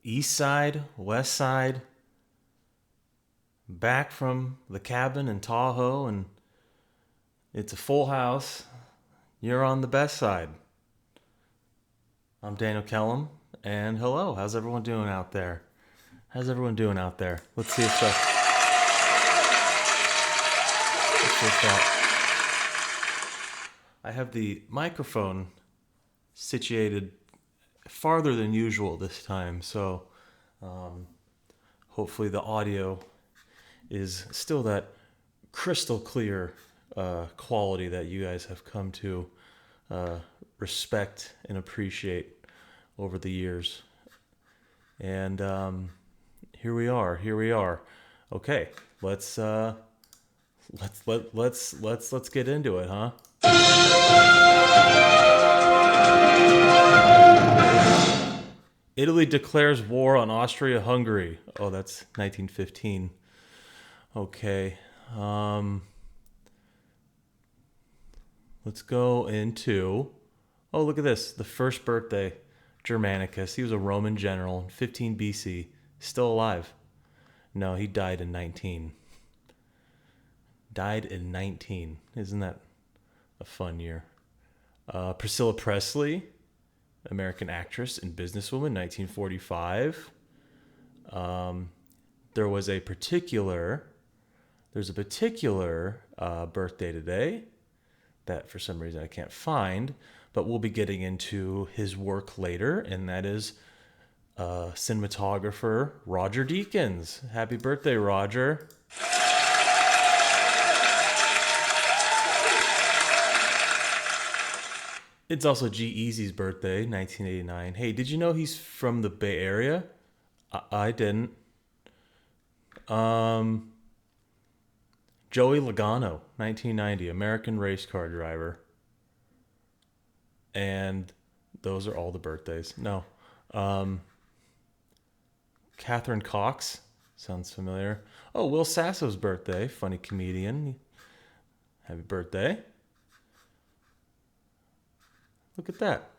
East Side, West Side, back from the cabin in Tahoe, and it's a full house. You're on the best side. I'm Daniel Kellom, and hello. How's everyone doing out there? How's everyone doing out there? Let's see if I have the microphone situated farther than usual this time, so hopefully the audio is still that crystal clear quality that you guys have come to respect and appreciate over the years. And here we are. Okay, let's get into it, huh? Italy declares war on Austria-Hungary. Oh, that's 1915. Okay. Let's go into... Oh, look at this. The first birthday, Germanicus. He was a Roman general in 15 BC. Still alive. No, he died in 19. Died in 19. Isn't that a fun year? Priscilla Presley, American actress and businesswoman, 1945. There's a particular birthday today that for some reason I can't find, but we'll be getting into his work later, and that is cinematographer Roger Deakins. Happy birthday, Roger. It's also G-Eazy's birthday, 1989. Hey, did you know he's from the Bay Area? I didn't. Joey Logano, 1990, American race car driver. And those are all the birthdays. No. Catherine Cox, sounds familiar. Oh, Will Sasso's birthday, funny comedian. Happy birthday. Look at that.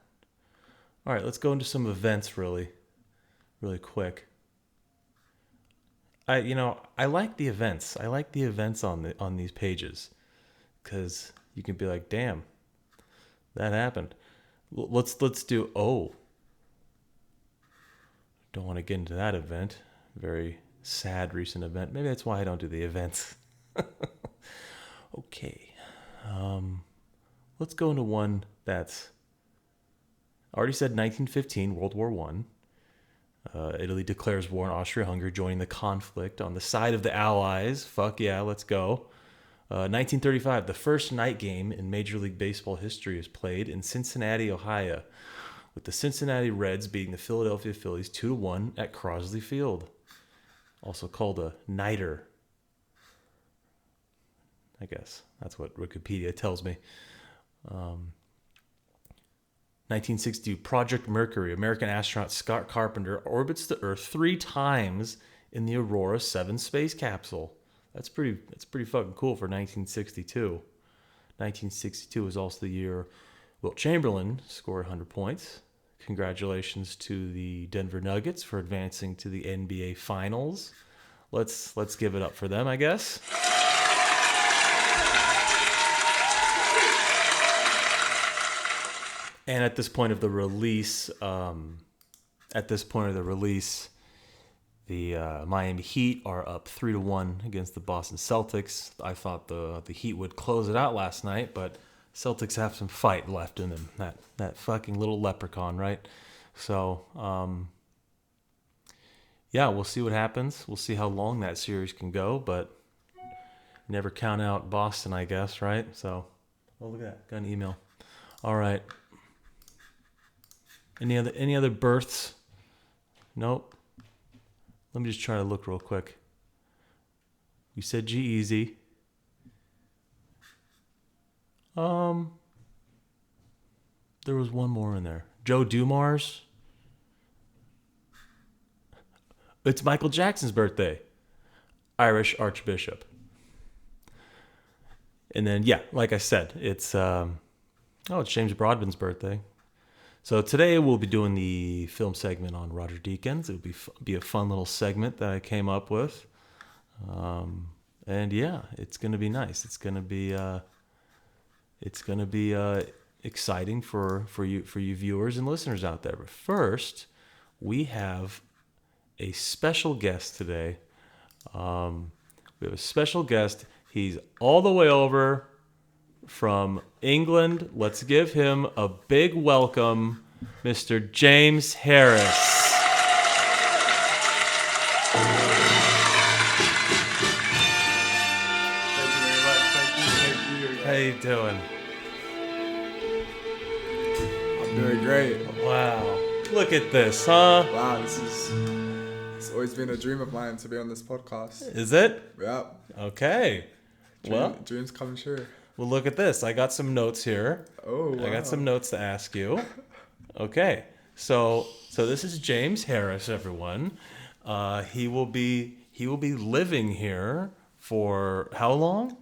All right, let's go into some events really quick. I like the events. I like the events on these pages because you can be like, damn, that happened. Let's do. Oh, don't want to get into that event. Very sad recent event. Maybe that's why I don't do the events. Okay, let's go into one that's already said 1915, World War I. Italy declares war on Austria-Hungary, joining the conflict on the side of the Allies. Fuck yeah, let's go. 1935, the first night game in Major League Baseball history is played in Cincinnati, Ohio, with the Cincinnati Reds beating the Philadelphia Phillies 2-1 at Crosley Field. Also called a nighter. I guess that's what Wikipedia tells me. 1962, Project Mercury, American astronaut Scott Carpenter orbits the Earth 3 times in the Aurora 7 space capsule. That's pretty fucking cool for 1962. 1962 was also the year Wilt Chamberlain scored 100 points. Congratulations to the Denver Nuggets for advancing to the NBA Finals. Let's give it up for them, I guess. And at this point of the release, the Miami Heat are up 3-1 against the Boston Celtics. I thought the Heat would close it out last night, but Celtics have some fight left in them. That fucking little leprechaun, right? So, yeah, we'll see what happens. We'll see how long that series can go, but never count out Boston, I guess, right? So, oh, look at that. Got an email. All right. Any other births? Nope. Let me just try to look real quick. You said G-Eazy. There was one more in there. Joe Dumars. It's Michael Jackson's birthday. Irish Archbishop. And then, yeah, like I said, it's James Broadbent's birthday. So today we'll be doing the film segment on Roger Deakins. It'll be a fun little segment that I came up with, and yeah, it's gonna be nice. It's gonna be exciting for you viewers and listeners out there. But first, we have a special guest today. We have a special guest. He's all the way over from England. Let's give him a big welcome, Mr. James Harris. Thank you very much. Thank you. How you doing? I'm doing great. Wow. Look at this, huh? Wow, it's always been a dream of mine to be on this podcast. Is it? Yeah. Okay. Dreams come true. Well, look at this. I got some notes here. Oh, wow. I got some notes to ask you. Okay. So this is James Harris, everyone. He will be living here for how long?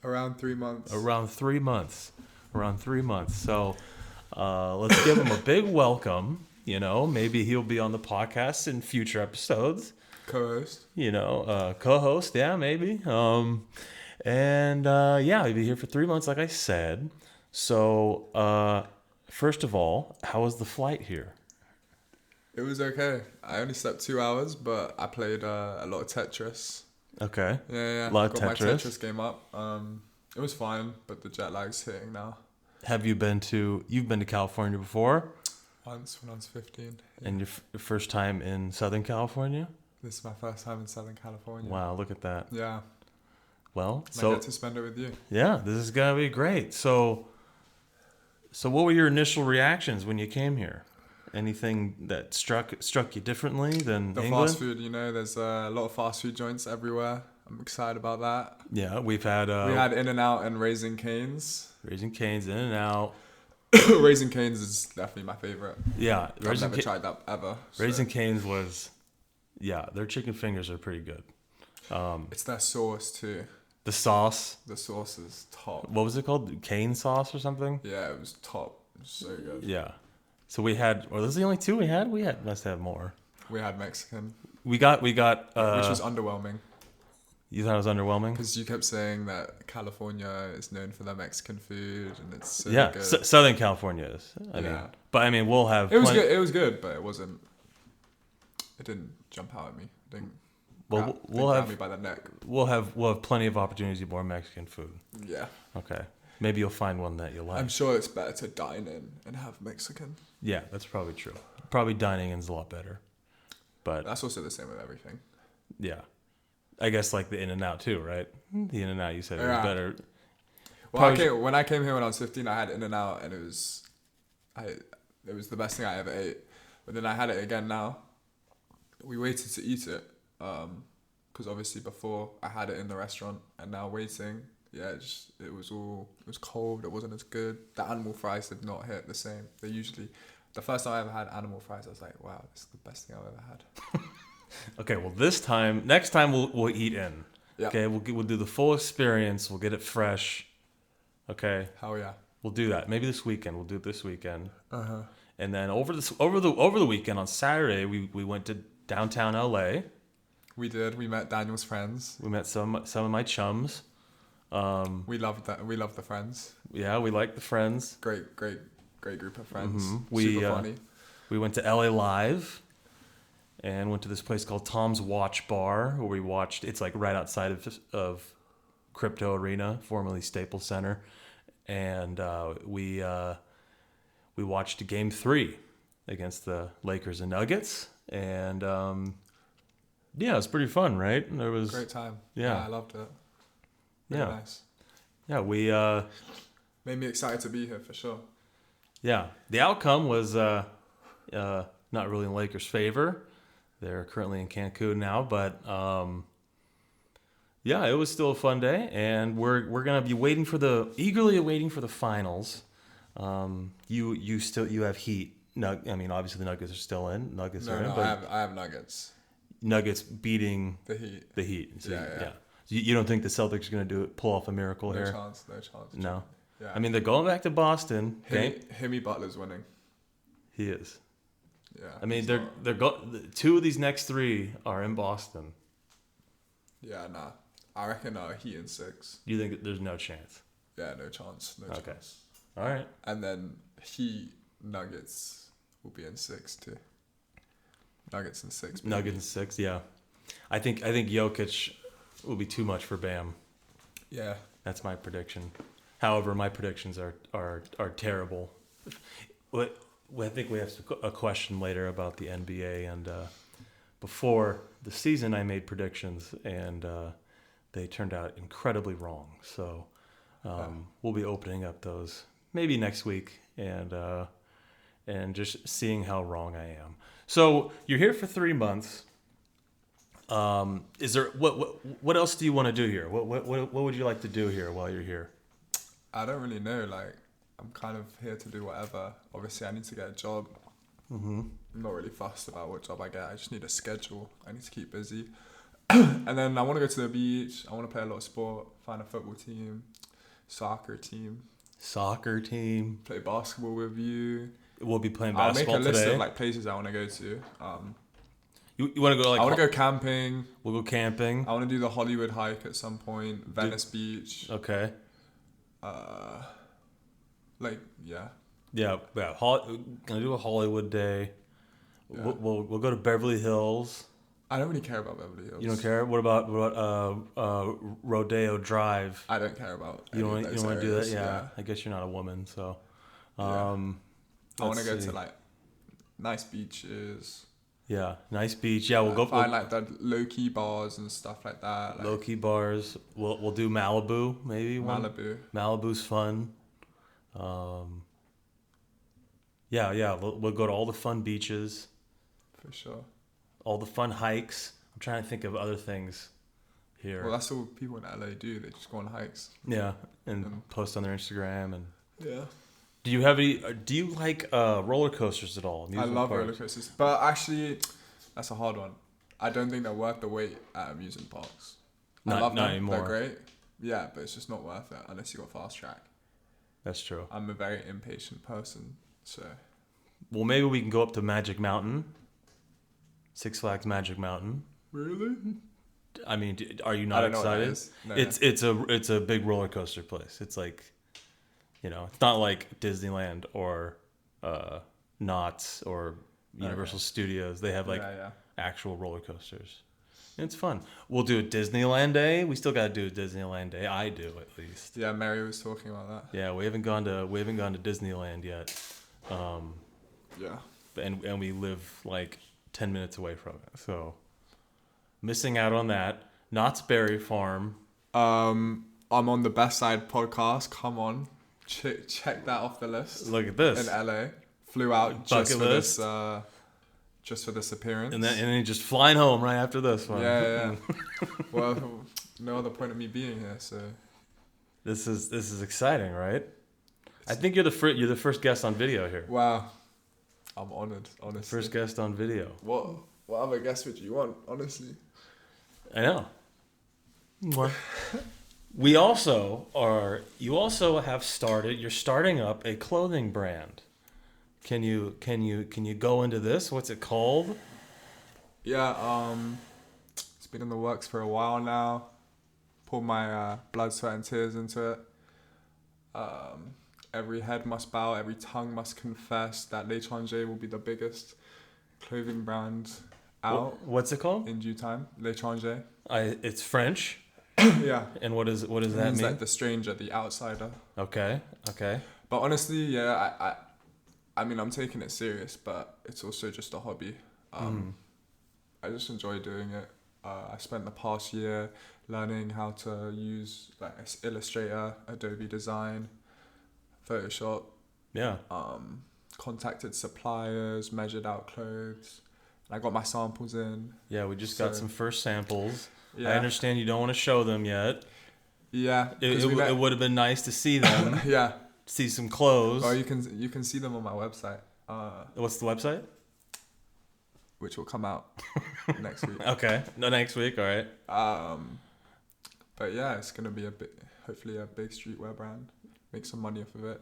Around 3 months. Around 3 months. So let's give him a big welcome. You know, maybe he'll be on the podcast in future episodes. Co-host. You know, co-host, yeah, maybe. Yeah, he'll be here for 3 months, like I said. So, first of all, how was the flight here? It was okay. I only slept 2 hours, but I played a lot of Tetris. Okay. Yeah. A lot of Got my Tetris. Tetris game up. It was fine, but the jet lag's hitting now. You've been to California before? Once when I was 15. Yeah. And your first time in Southern California? This is my first time in Southern California. Wow, look at that. Yeah. Well, I get to spend it with you. Yeah, this is gonna be great. So what were your initial reactions when you came here? Anything that struck you differently than The England? fast food, there's a lot of fast food joints everywhere. I'm excited about that. Yeah, we had In-N-Out and Raising Cane's. Raising Cane's, In-N-Out. Raising Cane's is definitely my favorite. Yeah, I've never tried that ever. Raising Cane's was, yeah, their chicken fingers are pretty good. It's their sauce too. The sauce. The sauce is top. What was it called? Cane sauce or something? Yeah, it was top. It was so good. Yeah. So we had, or those are the only two we had? Must have more. We had Mexican. We got. Which was underwhelming. You thought it was underwhelming? Because you kept saying that California is known for their Mexican food and it's so yeah, good. Southern California is. I mean, we'll have. It was good. It was good, but it wasn't. It didn't jump out at me. It didn't. Well, we'll have me by the neck. We'll have plenty of opportunities to eat more Mexican food. Yeah. Okay. Maybe you'll find one that you like. I'm sure it's better to dine in and have Mexican. Yeah, that's probably true. Probably dining in's a lot better. But that's also the same with everything. Yeah. I guess like the In-N-Out too, right? The In-N-Out, you said it was better. Well, when I came here when I was 15, I had In-N-Out and it was the best thing I ever ate. But then I had it again now. We waited to eat it. Because obviously before I had it in the restaurant and now waiting, it was cold. It wasn't as good. The animal fries did not hit the same. The first time I ever had animal fries, I was like, wow, this is the best thing I've ever had. Okay, well next time we'll eat in. Yeah. Okay, we'll do the full experience. We'll get it fresh. Okay. Hell yeah. We'll do that. Maybe this weekend. We'll do it this weekend. Uh-huh. And then over the weekend on Saturday, we went to downtown LA. We did. We met Daniel's friends. We met some of my chums. We loved that. We loved the friends. Yeah, we liked the friends. Great group of friends. Mm-hmm. Super funny. We went to LA Live and went to this place called Tom's Watch Bar where we watched. It's like right outside of Crypto Arena, formerly Staples Center, and we watched Game 3 against the Lakers and Nuggets, and yeah, it was pretty fun, right? There was great time. Yeah, I loved it. Really nice. Yeah, we made me excited to be here for sure. Yeah, the outcome was not really in Lakers' favor. They're currently in Cancun now, but yeah, it was still a fun day, and we're gonna be eagerly waiting for the finals. You have Heat. I mean, obviously the Nuggets are still in. Nuggets are in. But I have Nuggets. Nuggets beating the Heat. The Heat. So, yeah. You don't think the Celtics are gonna pull off a miracle here? No chance. No. Yeah. I mean, they're going back to Boston. Himmy Butler's winning. He is. Yeah. I mean, two of these next 3 are in Boston. Yeah, nah. I reckon Heat in 6. You think there's no chance? Yeah, no chance. No chance. All right. And then Heat Nuggets will be in 6 too. Nuggets in 6. Baby. Nuggets in 6, yeah. I think Jokic will be too much for Bam. Yeah. That's my prediction. However, my predictions are terrible. I think we have a question later about the NBA, and before the season, I made predictions, and they turned out incredibly wrong. So we'll be opening up those maybe next week, and just seeing how wrong I am. So you're here for 3 months. Is there what else do you want to do here? What would you like to do here while you're here? I don't really know. Like, I'm kind of here to do whatever. Obviously, I need to get a job. Mm-hmm. I'm not really fussed about what job I get. I just need a schedule. I need to keep busy. And then I want to go to the beach. I want to play a lot of sport. Find a football team, soccer team, play basketball with you. We'll be playing basketball today. I'll make a list of like places I want to go to. You want to go like? I want to go camping. We'll go camping. I want to do the Hollywood hike at some point. Venice Beach. Okay. Yeah. Yeah. Gonna do a Hollywood day. Yeah. We'll go to Beverly Hills. I don't really care about Beverly Hills. You don't care? What about Rodeo Drive? I don't care about. You don't want to do that? Yeah. I guess you're not a woman, so. I want to go to like nice beaches. Yeah, nice beach. Yeah, we'll go find like the low key bars and stuff like that. Like, low key bars. We'll do Malibu maybe. Malibu's fun. Yeah. We'll go to all the fun beaches. For sure. All the fun hikes. I'm trying to think of other things here. Well, that's all people in LA do. They just go on hikes. Yeah, and post on their Instagram and. Yeah. Do you like roller coasters at all? I love roller coasters, but actually, that's a hard one. I don't think they're worth the wait at amusement parks. I love them. Anymore. They're great. Yeah, but it's just not worth it unless you got fast track. That's true. I'm a very impatient person, so. Well, maybe we can go up to Magic Mountain. Six Flags Magic Mountain. Really? I mean, are you not excited? No. It's a big roller coaster place. It's like. It's not like Disneyland or Knott's or Universal Studios. They have actual roller coasters. And it's fun. We'll do a Disneyland day. We still got to do a Disneyland day. I do at least. Yeah, Mary was talking about that. Yeah, we haven't gone to Disneyland yet. Yeah. And we live like 10 minutes away from it. So missing out on that. Knott's Berry Farm. I'm on the Best Side podcast. Come on. Check that off the list. Look at this. In LA. Flew out just for this appearance. And then just flying home right after this one. Yeah. Well, no other point of me being here, so. This is exciting, right? I think you're the first guest on video here. Wow. I'm honored, honestly. First guest on video. What other guest would you want, honestly? I know. What? You also you're starting up a clothing brand. Can you go into this? What's it called? Yeah, it's been in the works for a while now. Poured my blood, sweat and tears into it. Every head must bow, every tongue must confess that L'Étranger will be the biggest clothing brand out. What's it called? In due time. L'Étranger. It's French. Yeah. And what does that mean? It's like the stranger, the outsider. Okay. But honestly, yeah, I mean, I'm taking it serious, but it's also just a hobby. I just enjoy doing it. I spent the past year learning how to use like Illustrator, Adobe Design, Photoshop. Yeah. Contacted suppliers, measured out clothes. I got my samples in. Yeah, we just got some first samples. Yeah. I understand you don't want to show them yet. Yeah. It would have been nice to see them. Yeah. See some clothes. Oh, you can see them on my website. What's the website? Which will come out next week. Okay. No, next week. All right. But yeah, it's gonna be hopefully a big streetwear brand. Make some money off of it.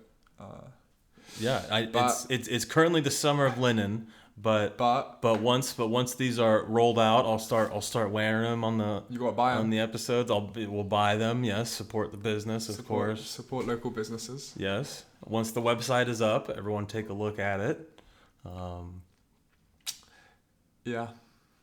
It's currently the summer of linen, but once these are rolled out, I'll start wearing them on the you gotta buy them. on the episodes. We'll buy them. Yes, support the business, of course. Support local businesses. Yes. Once the website is up, everyone take a look at it.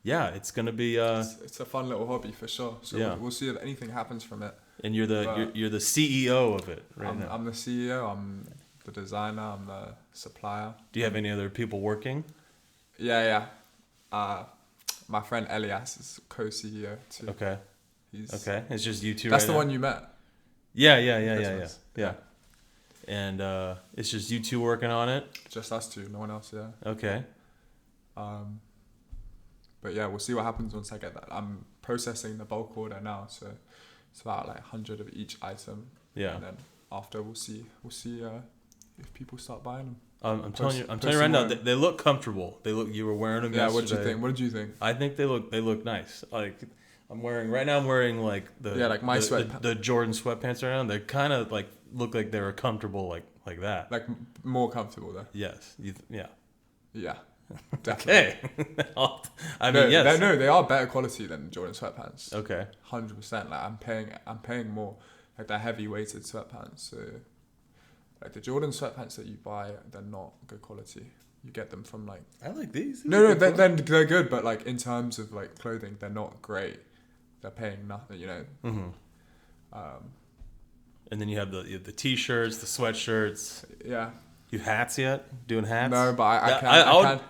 Yeah, it's gonna be. It's a fun little hobby for sure. So we'll see if anything happens from it. And you're the CEO of it now. I'm the CEO. I'm the designer. I'm the supplier. Do you have any other people working? Yeah. My friend Elias is co-CEO too. Okay. It's just you two. That's the one you met. Yeah. And it's just you two working on it. Just us two, no one else. Yeah. Okay. But yeah, we'll see what happens once I get that. I'm processing the bulk order now, so it's about like 100 of each item. Yeah. And then after we'll see if people start buying them. I'm telling you right now, they look comfortable. You were wearing them yesterday. What did you think? I think they look nice. Like I'm wearing like the Jordan sweatpants right now. They kind of like look like they were comfortable like that. Like more comfortable though. Yes. Yeah. Definitely. Okay. Yes. They are better quality than Jordan sweatpants. Okay. 100%. Like I'm paying more. Like they're heavy weighted sweatpants. So like the Jordan sweatpants that you buy, they're not good quality. You get them from like. I like these. No, they're good, but like in terms of like clothing, they're not great. They're paying nothing, you know. Mm-hmm. And then you have the t-shirts, the sweatshirts. Yeah. You hats yet? Doing hats? No, but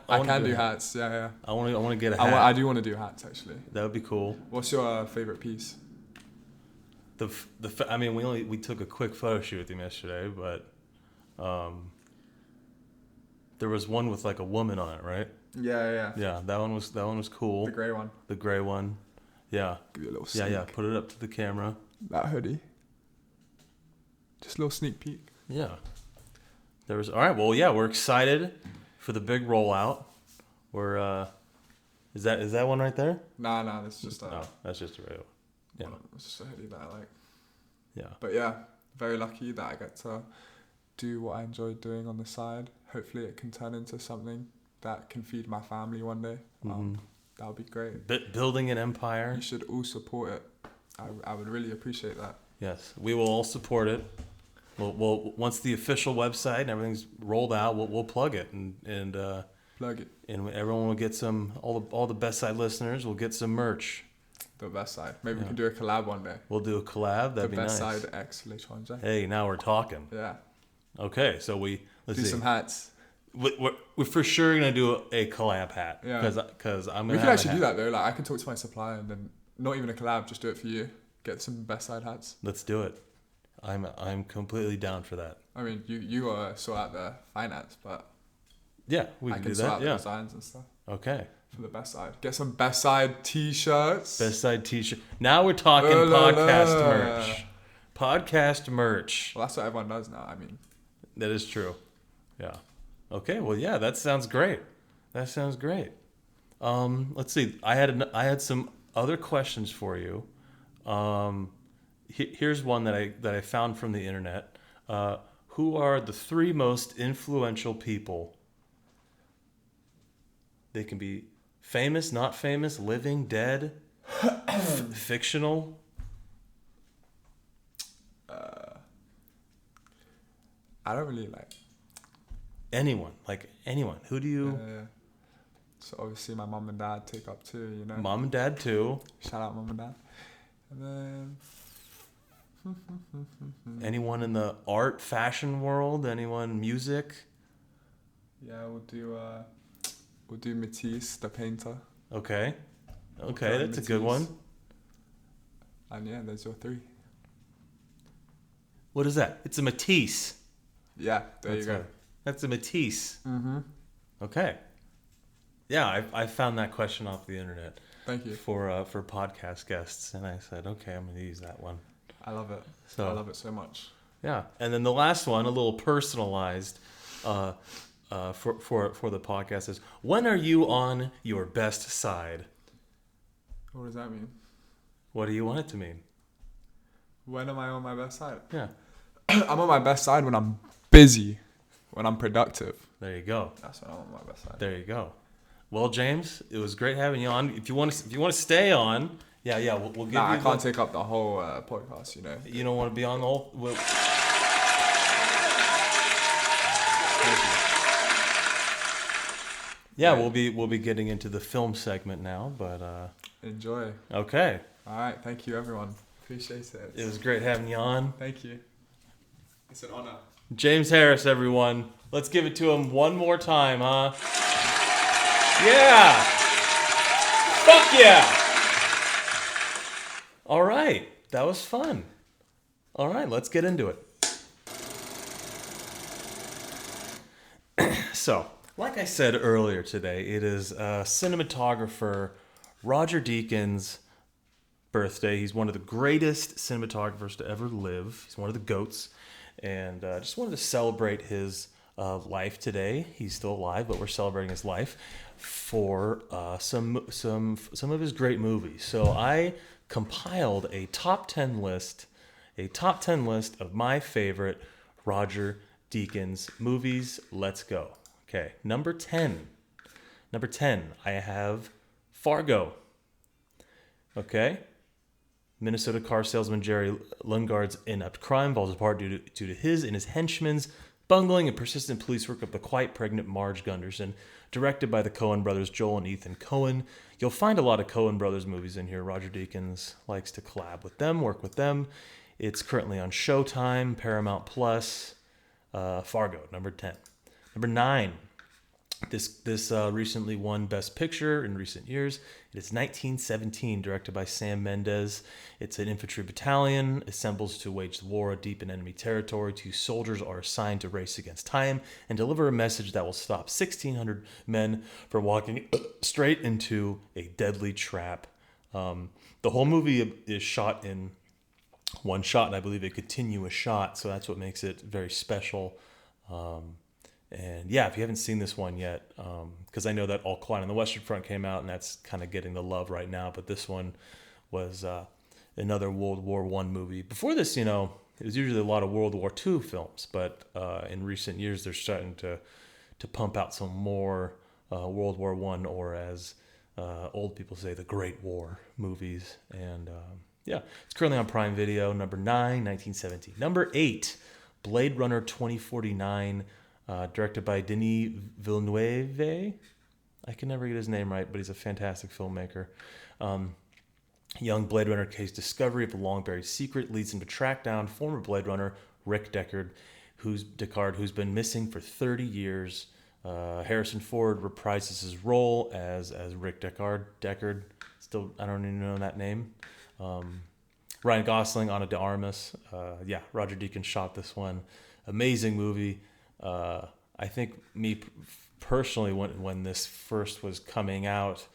I can do hats. Yeah. I want to get a hat. I do want to do hats actually. That would be cool. What's your favorite piece? We took a quick photo shoot with him yesterday, but there was one with like a woman on it, right? Yeah. Yeah, that one was cool. The gray one. The gray one. Yeah. Give you a little sneak. Yeah. Put it up to the camera. That hoodie. Just a little sneak peek. Yeah. All right. Well, yeah, we're excited for the big rollout. We're is that one right there? Nah, that's just that's just a regular. Yeah. It's just a hoodie that I like. Yeah. But yeah, very lucky that I get to do what I enjoy doing on the side. Hopefully it can turn into something that can feed my family one day. Mm-hmm. That would be great. Building an empire. You should all support it. I would really appreciate that. Yes, we will all support it. We'll once the official website and everything's rolled out, we'll plug it and plug it. And everyone will get some. All the Best Side listeners will get some merch. The Best Side. Maybe we can do a collab one day. We'll do a collab. That'd be nice. The Best Side X l'étranger. Hey, now we're talking. Yeah. Okay, so let's do some hats. We're for sure gonna do a collab hat. Yeah. Because I'm gonna. We could actually do that though. Like I can talk to my supplier and then not even a collab, just do it for you. Get some Best Side hats. Let's do it. I'm completely down for that. I mean, you gotta sort out the finance, but yeah, we can do that. Sort out the designs and stuff. Okay. For the Best Side, get some Best Side t-shirts. Best Side t-shirt. Now we're talking podcast merch. Podcast merch. Well, that's what everyone does now. I mean, that is true. Yeah. Okay. Well, yeah, that sounds great. Let's see. I had some other questions for you. Here's one that I found from the internet. Who are the 3 most influential people? They can be famous, not famous, living, dead, fictional. I don't really like anyone. Who do you? So obviously my mom and dad take up too. You know. Mom and dad too. Shout out mom and dad. And then anyone in the art, fashion world? Anyone music? Yeah, we'll do Matisse, the painter. Okay, that's Matisse. A good one. And yeah, there's your 3. What is that? It's a Matisse. Yeah, you go. That's a Matisse. Mm-hmm. Okay. Yeah, I found that question off the internet. Thank you. For podcast guests, and I said, okay, I'm going to use that one. I love it. I love it so much. Yeah, and then the last one, a little personalized, for the podcast is: when are you on your best side? What does that mean? What do you want it to mean? When am I on my best side? Yeah, I'm on my best side when I'm busy. When I'm productive. There you go. That's when I'm on my best side. There you go. Well, James, it was great having you on. If you want to stay on, we'll give you. I can't take up the whole podcast. You don't want to be on the whole. Yeah, we'll be getting into the film segment now, but enjoy. Okay. All right, thank you, everyone. Appreciate it. It was great having you on. Thank you. It's an honor. James Harris, everyone. Let's give it to him one more time, huh? Yeah. Fuck yeah. All right, that was fun. All right, let's get into it. So, like I said earlier today, it is cinematographer Roger Deakins' birthday. He's one of the greatest cinematographers to ever live. He's one of the GOATs. And just wanted to celebrate his life today. He's still alive, but we're celebrating his life for some of his great movies. So I compiled a top 10 list of my favorite Roger Deakins movies. Let's go. Okay, number 10, I have Fargo. Okay, Minnesota car salesman Jerry Lundgaard's inept crime falls apart due to his and his henchmen's bungling and persistent police work of the quite pregnant Marge Gunderson. Directed by the Coen brothers, Joel and Ethan Coen. You'll find a lot of Coen brothers movies in here. Roger Deakins likes to collab with them, work with them. It's currently on Showtime, Paramount Plus. Fargo, number 10. Number 9. This recently won Best Picture in recent years. It is 1917, directed by Sam Mendes. It's an infantry battalion assembles to wage the war deep in enemy territory. 2 soldiers are assigned to race against time and deliver a message that will stop 1,600 men from walking straight into a deadly trap. The whole movie is shot in one shot, and I believe a continuous shot, so that's what makes it very special. And yeah, if you haven't seen this one yet, because I know that All Quiet on the Western Front came out, and that's kind of getting the love right now, but this one was another World War I movie. Before this, it was usually a lot of World War II films, but in recent years, they're starting to pump out some more World War I, or as old people say, the Great War movies. And yeah, it's currently on Prime Video. Number 9, 1917. Number 8, Blade Runner 2049, directed by Denis Villeneuve. I can never get his name right, but he's a fantastic filmmaker. Young Blade Runner case discovery of a long-buried secret leads him to track down former Blade Runner Rick Deckard, who's been missing for 30 years. Harrison Ford reprises his role as Rick Deckard. Still, I don't even know that name. Ryan Gosling, Ana de Armas. Roger Deakins shot this one. Amazing movie. I think me personally, when this first was coming out,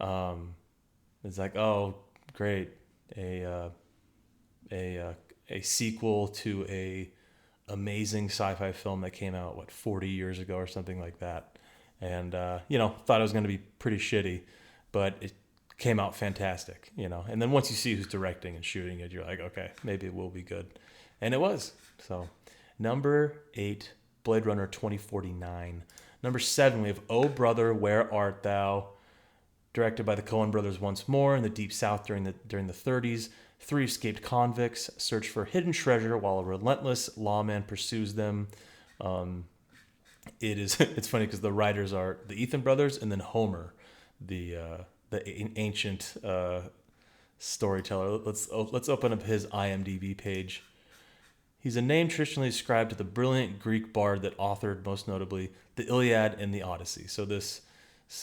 it's like, oh, great, a sequel to a amazing sci-fi film that came out 40 years ago or something like that, and thought it was going to be pretty shitty, but it came out fantastic, and then once you see who's directing and shooting it, you're like, okay, maybe it will be good, and it was. So number 8, Blade Runner 2049. Number 7, we have Oh Brother, Where Art Thou? Directed by the Coen brothers once more in the Deep South during the 30s. 3 escaped convicts search for hidden treasure while a relentless lawman pursues them. It's funny because the writers are the Ethan brothers and then Homer, the ancient storyteller. Let's open up his IMDb page. He's a name traditionally ascribed to the brilliant Greek bard that authored, most notably, the Iliad and the Odyssey.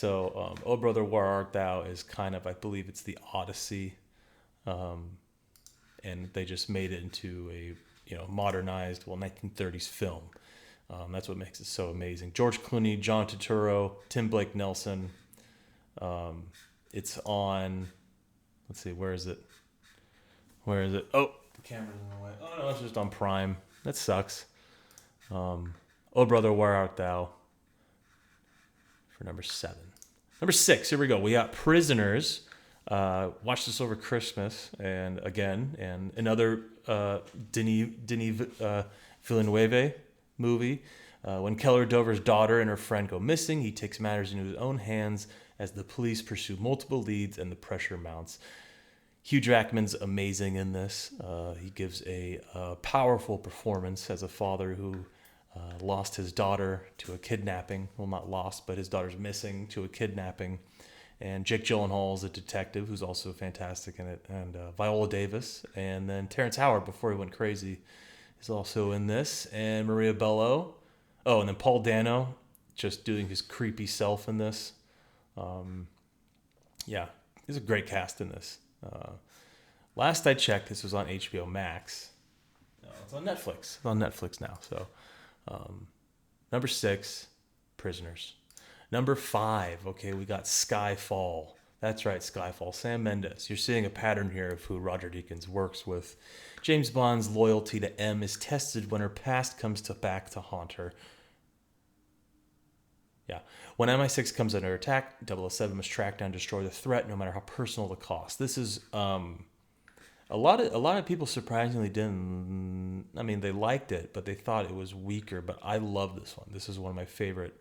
Oh Brother, Where Art Thou is kind of, I believe it's the Odyssey, and they just made it into a modernized 1930s film. That's what makes it so amazing. George Clooney, John Turturro, Tim Blake Nelson. It's on. Let's see, where is it? Oh. The camera's in the way. Oh no, it's just on Prime. That sucks. Oh Brother, Where Art Thou? For number 7. Number 6, here we go. We got Prisoners. Watched this over Christmas, and another Denis Villeneuve movie. When Keller Dover's daughter and her friend go missing, he takes matters into his own hands as the police pursue multiple leads and the pressure mounts. Hugh Jackman's amazing in this. He gives a powerful performance as a father who lost his daughter to a kidnapping. Well, not lost, but his daughter's missing to a kidnapping. And Jake Gyllenhaal is a detective who's also fantastic in it. And Viola Davis. And then Terrence Howard, before he went crazy, is also in this. And Maria Bello. Oh, and then Paul Dano, just doing his creepy self in this. Yeah, there's a great cast in this. Last I checked, this was on HBO Max. No, it's on Netflix. It's on Netflix now. So, number 6, Prisoners. Number 5, okay, we got Skyfall. That's right, Skyfall. Sam Mendes. You're seeing a pattern here of who Roger Deakins works with. James Bond's loyalty to M is tested when her past comes back to haunt her. Yeah. When MI6 comes under attack, 007 must track down and destroy the threat, no matter how personal the cost. This is a lot of people surprisingly didn't. I mean, they liked it, but they thought it was weaker. But I love this one. This is one of my favorite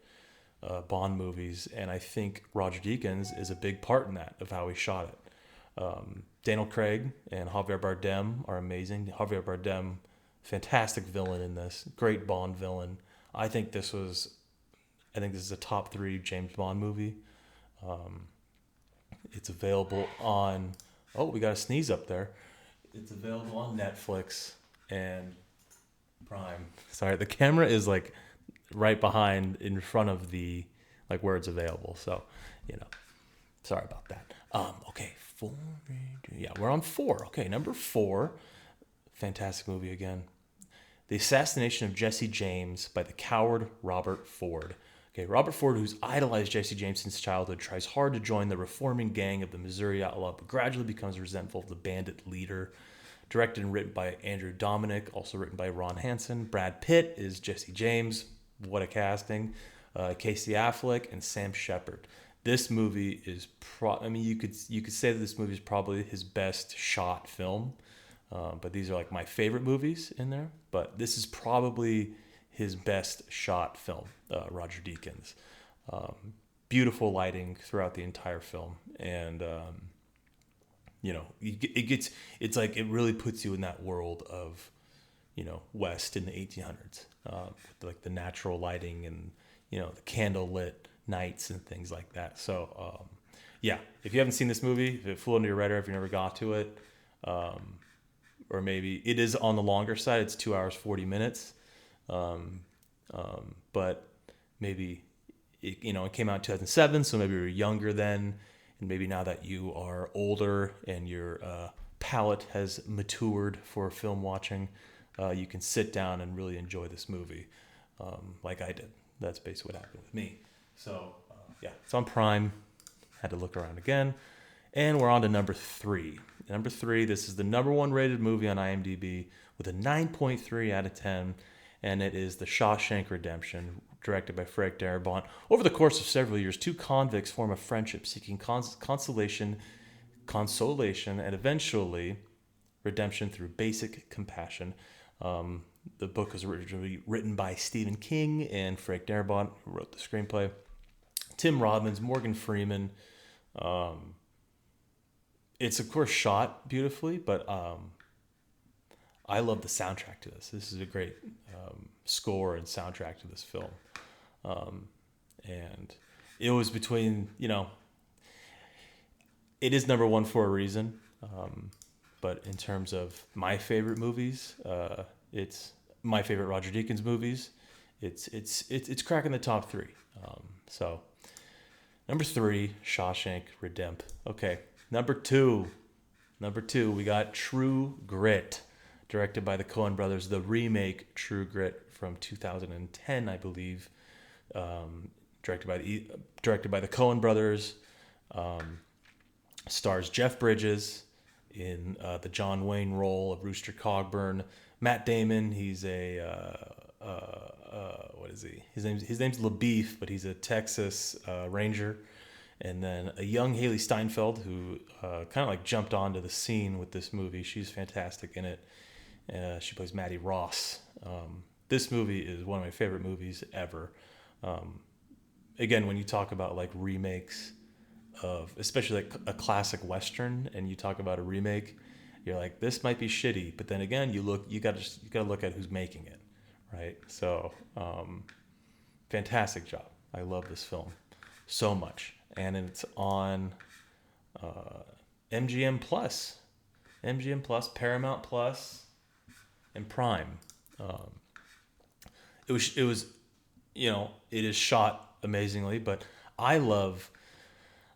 Bond movies, and I think Roger Deakins is a big part in that of how he shot it. Daniel Craig and Javier Bardem are amazing. Javier Bardem, fantastic villain in this, great Bond villain. I think this is a top 3 James Bond movie. It's available on. Oh, we got a sneeze up there. It's available on Netflix and Prime. Sorry, the camera is like right behind, in front of the like where it's available. So, sorry about that. Okay, 4. Yeah, we're on 4. Okay, number 4. Fantastic movie again. The Assassination of Jesse James by the coward Robert Ford. Okay, Robert Ford, who's idolized Jesse James since childhood, tries hard to join the reforming gang of the Missouri Outlaw, but gradually becomes resentful of the bandit leader. Directed and written by Andrew Dominic, also written by Ron Hansen. Brad Pitt is Jesse James. What a casting. Casey Affleck and Sam Shepard. This movie is you could say that this movie is probably his best shot film. But these are like my favorite movies in there. But this is probably his best shot film, Roger Deakins. Beautiful lighting throughout the entire film, and it's like it really puts you in that world of, West in the 1800s, with like the natural lighting and the candle lit nights and things like that. So yeah, if you haven't seen this movie, if it flew under your radar, if you never got to it, or maybe it is on the longer side, it's 2 hours 40 minutes. But maybe it came out in 2007, so maybe you were younger then, and maybe now that you are older and your palate has matured for film watching, you can sit down and really enjoy this movie, like I did. That's basically what happened with me. So yeah, it's on Prime. Had to look around again, and we're on to number 3. Number 3, this is the number 1 rated movie on IMDb with a 9.3 out of 10. And it is The Shawshank Redemption, directed by Frank Darabont. Over the course of several years, 2 convicts form a friendship, seeking consolation, and eventually redemption through basic compassion. The book was originally written by Stephen King and Frank Darabont, who wrote the screenplay. Tim Robbins, Morgan Freeman. It's, of course, shot beautifully, but I love the soundtrack to this. This is a great score and soundtrack to this film. And it was between, it is number 1 for a reason. But in terms of my favorite movies, it's my favorite Roger Deakins movies. It's cracking the top 3. So number 3, Shawshank Redemption. Okay, number 2, we got True Grit, directed by the Coen brothers, the remake True Grit from 2010, I believe. Directed by the Coen brothers. Stars Jeff Bridges in the John Wayne role of Rooster Cogburn. Matt Damon, he's what is he? His name's LaBeef, but he's a Texas Ranger. And then a young Haley Steinfeld, who kind of like jumped onto the scene with this movie. She's fantastic in it. She plays Maddie Ross. this movie is one of my favorite movies ever. Again, when you talk about like remakes of, especially like a classic Western, and you talk about a remake, you're like, this might be shitty, but then again, you gotta look at who's making it, right? So, fantastic job. I love this film so much, and it's on MGM Plus, Paramount Plus, and Prime. It was, it is shot amazingly, but I love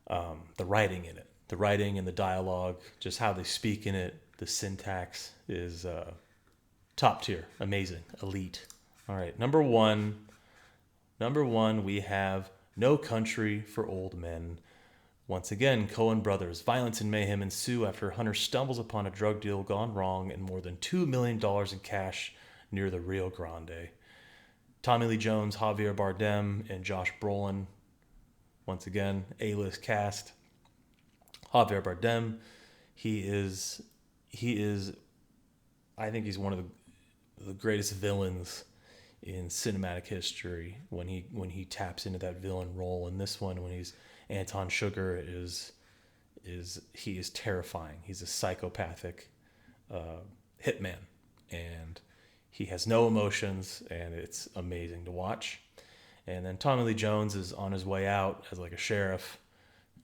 the writing in it, the writing and the dialogue, just how they speak in it. The syntax is top tier, amazing, elite. All right, number one, we have No Country for Old Men. Once again, Coen brothers. Violence and mayhem ensue after Hunter stumbles upon a drug deal gone wrong and more than $2 million in cash near the Rio Grande. Tommy Lee Jones, Javier Bardem, and Josh Brolin. Once again, A-list cast. Javier Bardem, he is, I think he's one of the greatest villains in cinematic history when he taps into that villain role. In this one, when he's Anton Sugar, he is terrifying. He's a psychopathic hitman, and he has no emotions, and it's amazing to watch. And then Tommy Lee Jones is on his way out as like a sheriff,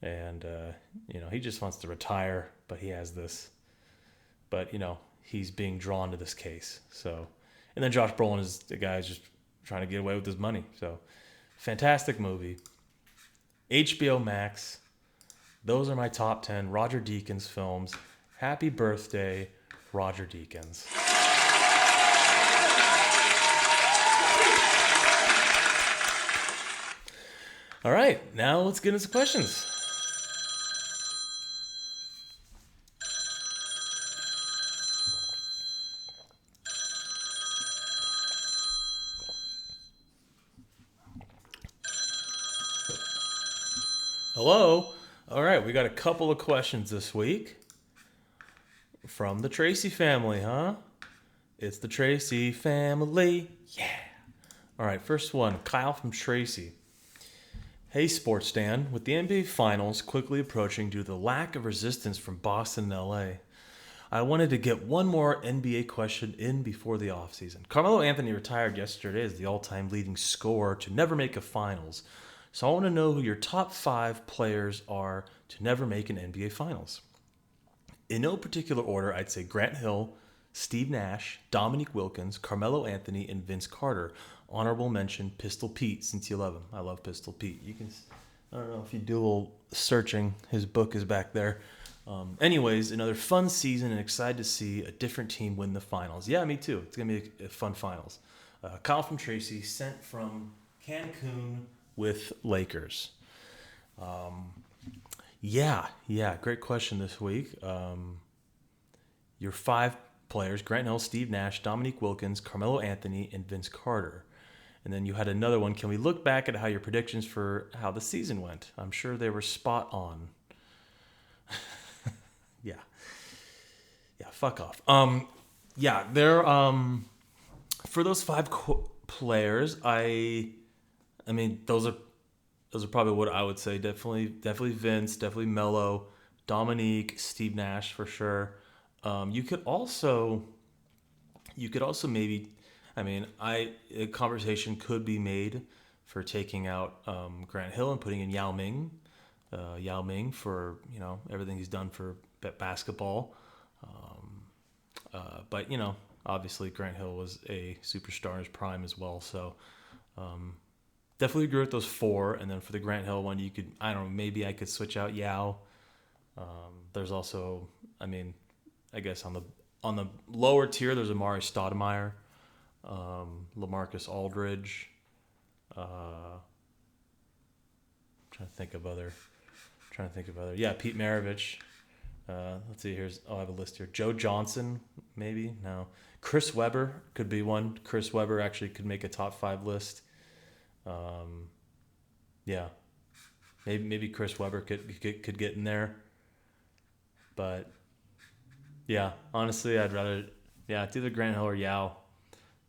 and he just wants to retire, but he has this, but he's being drawn to this case. So, and then Josh Brolin is the guy who's just trying to get away with his money. So, fantastic movie. HBO Max. Those are my top 10 Roger Deakins films. Happy birthday, Roger Deakins. All right, now let's get into questions. Hello. All right, we got a couple of questions this week from the Tracy family, huh? It's the Tracy family. Yeah. All right, first one, Kyle from Tracy. Hey, Sports Dan. With the NBA Finals quickly approaching due to the lack of resistance from Boston and LA, I wanted to get one more NBA question in before the offseason. Carmelo Anthony retired yesterday as the all-time leading scorer to never make a Finals. So I want to know who your top 5 players are to never make an NBA Finals. In no particular order, I'd say Grant Hill, Steve Nash, Dominique Wilkins, Carmelo Anthony, and Vince Carter. Honorable mention, Pistol Pete, since you love him. I love Pistol Pete. I don't know if you do a little searching. His book is back there. Anyways, another fun season and excited to see a different team win the finals. Yeah, me too. It's going to be a fun finals. Kyle from Tracy, sent from Cancun with Lakers. Great question this week. Your 5 players, Grant Hill, Steve Nash, Dominique Wilkins, Carmelo Anthony, and Vince Carter. And then you had another one. Can we look back at how your predictions for how the season went? I'm sure they were spot on. Fuck off. They're for those 5 players, I mean, those are probably what I would say. Definitely Vince, definitely Melo, Dominique, Steve Nash for sure. You could also maybe, a conversation could be made for taking out Grant Hill and putting in Yao Ming. Yao Ming for everything he's done for basketball. But obviously Grant Hill was a superstar in his prime as well. So definitely agree with those 4. And then for the Grant Hill one, maybe I could switch out Yao. There's also, I guess on the lower tier, there's Amari Stoudemire, LaMarcus Aldridge. Trying to think of other. Yeah, Pete Maravich. Let's see. I have a list here. Joe Johnson, maybe. No. Chris Webber could be one. Chris Webber actually could make a top 5 list. Maybe Chris Webber could get in there. But yeah, honestly, I'd rather it's either Grant Hill or Yao.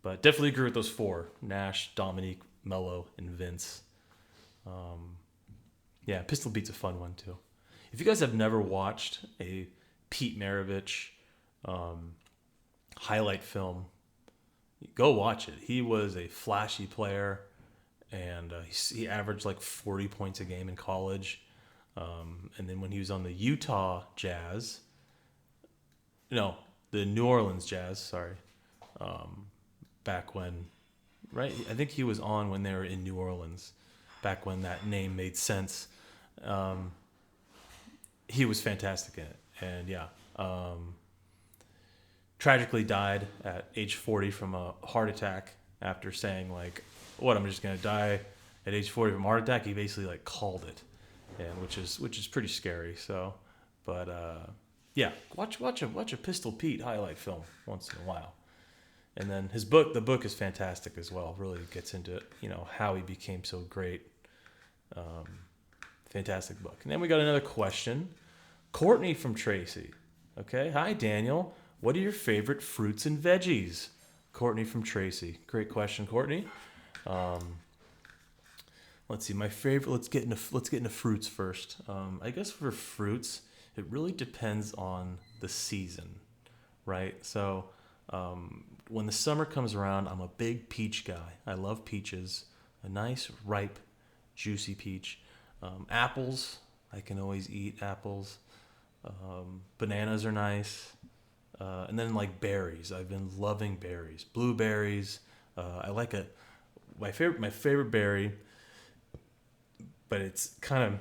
But definitely agree with those four: Nash, Dominique, Mello, and Vince. Yeah, Pistol Pete's a fun one too. If you guys have never watched a Pete Maravich highlight film, go watch it. He was a flashy player, and he averaged like 40 points a game in college. And then when he was on the Utah Jazz, no, the New Orleans Jazz, sorry, back when, right? I think he was on when they were in New Orleans, back when that name made sense. He was fantastic in it. And yeah, tragically died at age 40 from a heart attack after saying like, what, I'm just going to die at age 40 from a heart attack. He basically like called it, and which is pretty scary. So, but yeah, watch a Pistol Pete highlight film once in a while. And then the book is fantastic as well. Really gets into, how he became so great. Fantastic book. And then we got another question. Courtney from Tracy. Okay. Hi, Daniel. What are your favorite fruits and veggies? Courtney from Tracy. Great question, Courtney. Let's see. My favorite. Let's get into fruits first. I guess for fruits, it really depends on the season, right? So, when the summer comes around, I'm a big peach guy. I love peaches. A nice, ripe, juicy peach. Apples. I can always eat apples. Bananas are nice. And then like berries. I've been loving berries. Blueberries. I like my favorite berry, but it's kind of,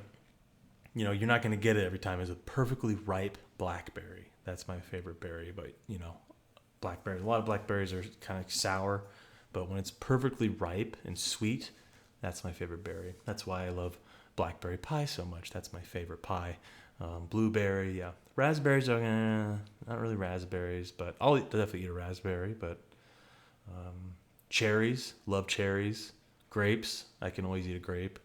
you're not going to get it every time, is a perfectly ripe blackberry. That's my favorite berry, but blackberries. A lot of blackberries are kind of sour, but when it's perfectly ripe and sweet, that's my favorite berry. That's why I love blackberry pie so much. That's my favorite pie. Blueberry, yeah. Raspberries are not really raspberries, but I'll definitely eat a raspberry. But cherries, love cherries. Grapes, I can always eat a grape.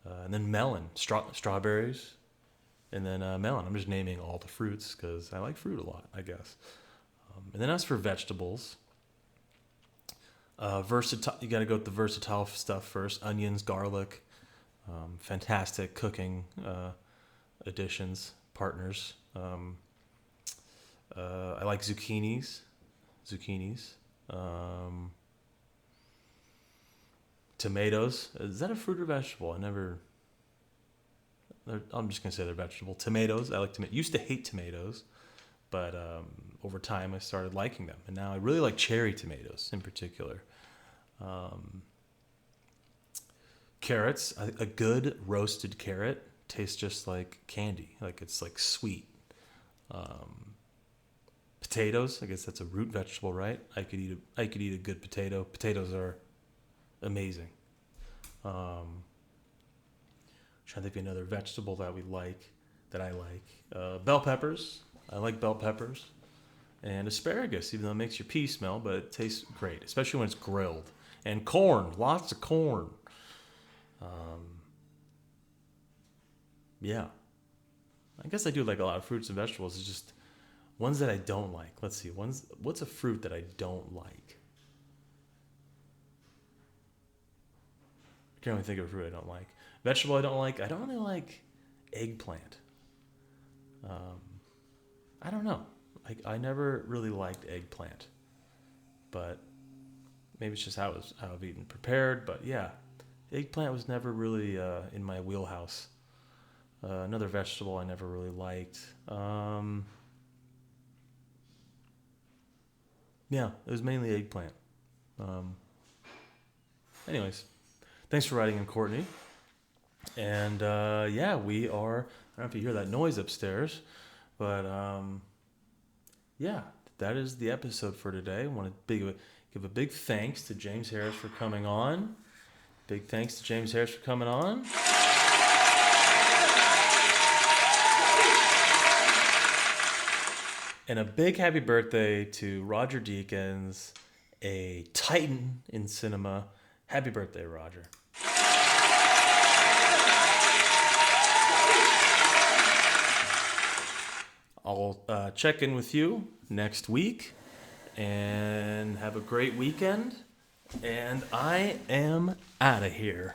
And then melon, strawberries, and then melon. I'm just naming all the fruits because I like fruit a lot, I guess. And then as for vegetables, versatile. You got to go with the versatile stuff first. Onions, garlic, fantastic cooking additions, partners. I like zucchinis. Tomatoes. Is that a fruit or vegetable? I'm just gonna say they're vegetable. Tomatoes. I like tomatoes. Used to hate tomatoes, but over time I started liking them, and now I really like cherry tomatoes in particular. Carrots. A good roasted carrot tastes just like candy. Like it's like sweet. Potatoes. I guess that's a root vegetable, right? I could eat a good potato. Potatoes are amazing. Trying to think of another vegetable that I like. Bell peppers. I like bell peppers. And asparagus, even though it makes your pee smell, but it tastes great, especially when it's grilled. And corn, lots of corn. Yeah. I guess I do like a lot of fruits and vegetables. It's just ones that I don't like. Let's see. What's a fruit that I don't like? I can't really think of a fruit I don't like. Vegetable I don't like. I don't really like eggplant. I don't know. I never really liked eggplant, but maybe it's just how I've eaten prepared. But yeah, eggplant was never really in my wheelhouse. Another vegetable I never really liked. Yeah, it was mainly eggplant. Anyways, thanks for writing in, Courtney. And yeah, we are. I don't know if you hear that noise upstairs, but yeah, that is the episode for today. I want to give a big thanks to James Harris for coming on. Big thanks to James Harris for coming on. And a big happy birthday to Roger Deakins, a titan in cinema. Happy birthday, Roger. I'll check in with you next week. and have a great weekend. And I am out of here.